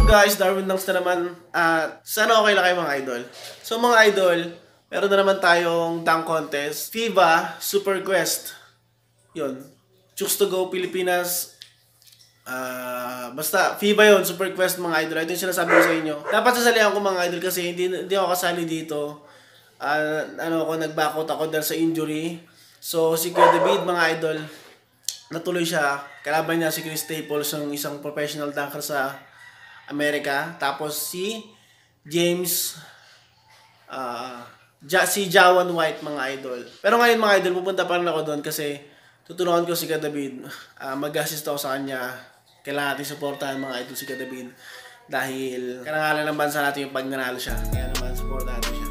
guys, Darwin Langs na naman. Sana okay lang kayo mga idol. So mga idol, meron na naman tayong dunk contest. FIBA Super Quest. Yun. Chooks to go Pilipinas. Basta FIBA yun, Super Quest mga idol. Ito yung sinasabi ko sa inyo. Dapat sasalihan ko mga idol kasi hindi ako kasali dito. Nag-back out ako dahil sa injury. So si Kuya David mga idol, natuloy siya. Kalaban niya si Chris Staples, yung isang professional dunker sa Amerika. Tapos si James, si Jawan White mga idol. Pero ngayon mga idol, pupunta pa rin ako doon kasi tutulungan ko si Kuya David. Mag-assist ako sa kanya. Kailangan natin supportahan mga idol si Kuya David. Dahil karangalan ng bansa natin yung pag nanalo siya. Kaya naman supportahan natin siya.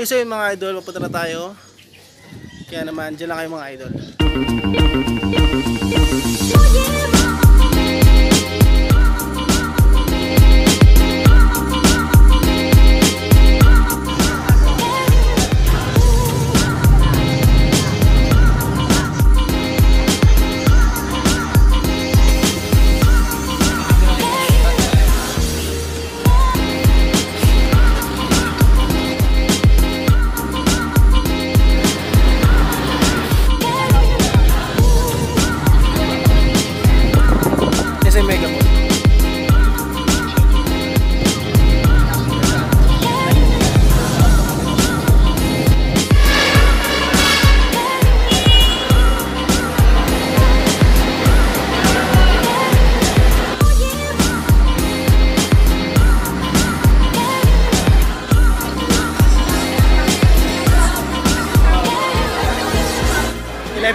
So yun mga idol, papunta na tayo. Kaya naman, dyan lang kayo mga idol.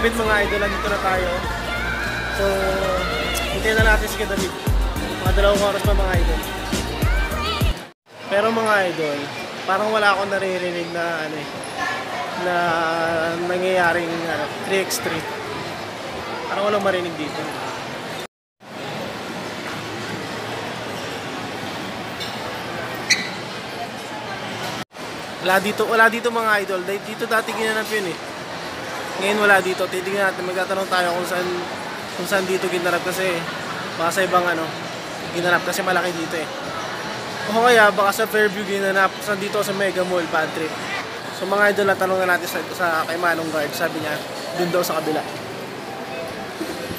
Mga idol, nandito na tayo. So, hintayin na natin si Kuya David. Mga 2 oras pa mga idol. Pero mga idol, parang wala akong naririnig na na nangyayaring 3x3. Parang walang marinig dito. Wala dito mga idol. Dito dati ginanap yun eh. Ngayon wala dito. Titingnan natin, magtatanong tayo kung saan dito ginanap kasi baka sa ibang ginanap kasi malaki dito eh. O kaya baka sa Fairview ginanap, saan dito sa Mega Mall, bad trip. So mga idol, natanong na natin sa kay Manong Guard, sabi niya dun daw sa kabila.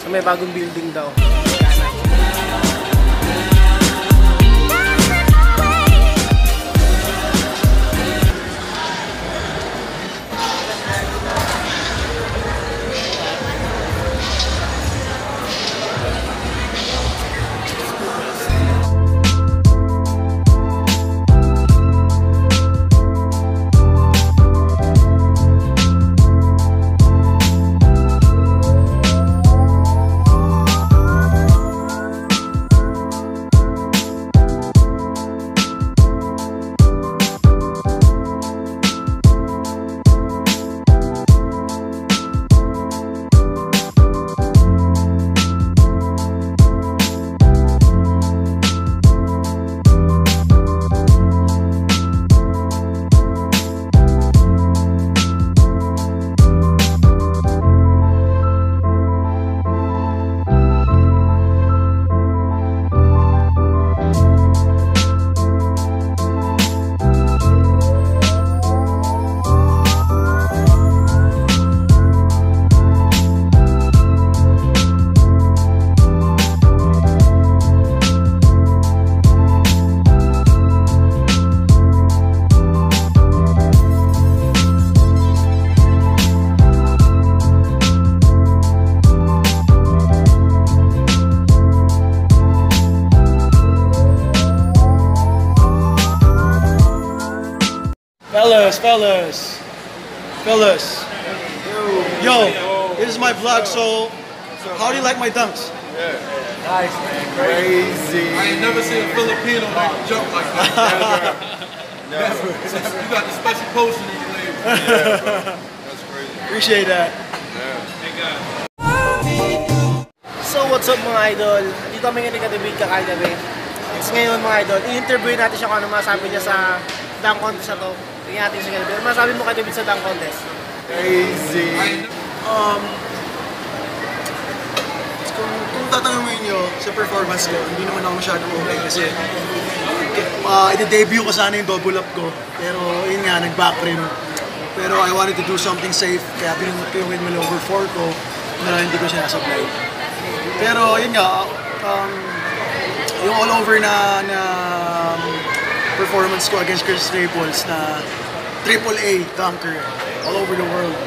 So may bagong building daw. Fellas. Yo, this is my vlog, so how do you like my dunks? Yeah. Nice, man. Crazy. I ain't never seen a Filipino make a jump like that. Never. You got the special potion in your leg. Yeah, that's crazy. Appreciate that. Yeah. Thank God. So what's up mga idol? Dito kami ngayon kagabi kakagabi. It's ngayon mga idol, i-interview natin siya kung ano masabi niya sa dunk contest na to. Tingnan natin siya kagabi. Ano masabi mo kay David sa dunk contest? Crazy. Kung tatanungin nyo sa performance ko, hindi naman ako masyadong okay kasi i-debut ko sana yung double up ko. Pero yun nga, nag-back rim. Pero I wanted to do something safe, kaya pinunod ko yung windmill over 4 ko na hindi ko siya nasablay. Pero yun nga, yung all over na performance ko against Chris Staples na AAA dunker all over the world.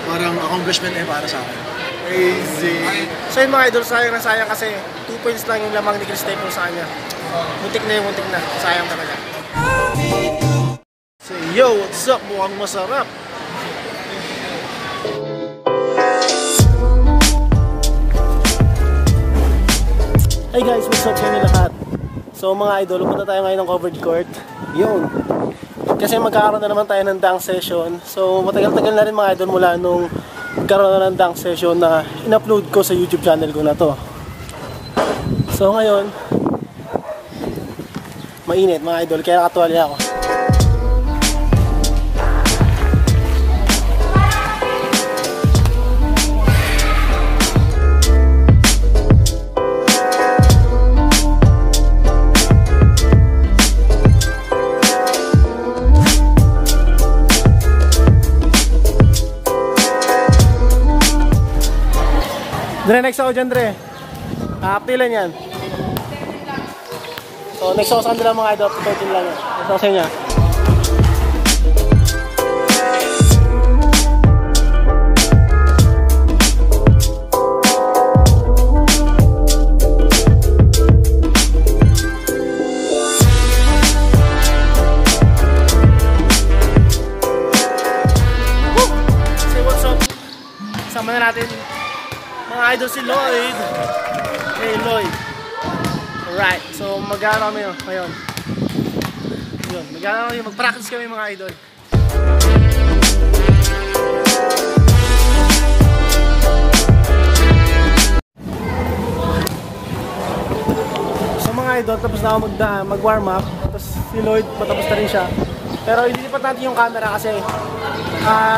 Parang accomplishment para sa akin. Crazy. So yun mga idol, sayang na sayang kasi 2 points lang yung lamang ni Chris Staples sa kanya. Muntik na yung muntik na. Sayang talaga. So yo, what's up? Mukhang masarap. Hey guys, what's up sa inyo lahat? So mga idol, punta tayo ngayon ng covered court. Yun. Kasi magkakaroon na naman tayo ng dunk session. So matagal-tagal na rin mga idol mula nung magkaroon na ng dunk session na in-upload ko sa YouTube channel ko na to. So ngayon, mainit mga idol, kaya nakatuwalya ako. Dre, next ako dyan, Dre. Kakaptilan yan. So, next ako sa kanila mga idol. Tututin lang yan. Next ako sa inyo. Woo! Say what's up. Sama na natin mga idol si Lloyd. Hey Lloyd. Alright, so mag-aaral kami ngayon. Yun, mag-aaral kami, mag-practice kami mga idol. So mga idol, tapos na ako mag-warm up. Tapos si Lloyd, patapos na rin siya. Pero ililipat natin yung camera kasi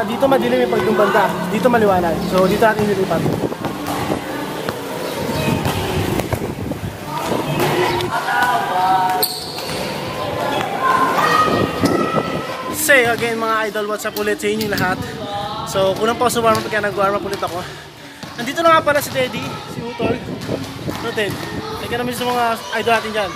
dito madilim yung pagdumbanda. Dito maliwanag. So dito natin ililipat. Say again mga idol, what's up ulit sa inyo lahat. So kunang pa sa warm up kaya nag-warm up ulit ako. Nandito na nga pala si Teddy, si Utol. No Ted, teka namin sa mga idol natin dyan.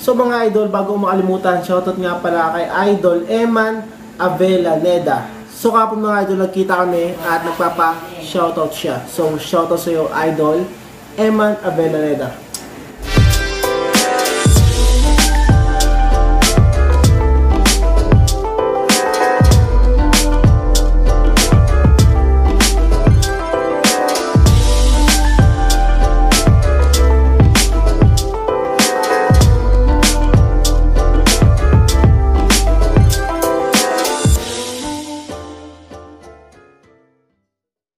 So mga idol, bago makalimutan, shoutout nga pala kay Idol Eman Avelaneda. So kapag mga idol, nagkita kami at nagpapa-shoutout siya. So shoutout sa iyo, Idol Eman Avelaneda.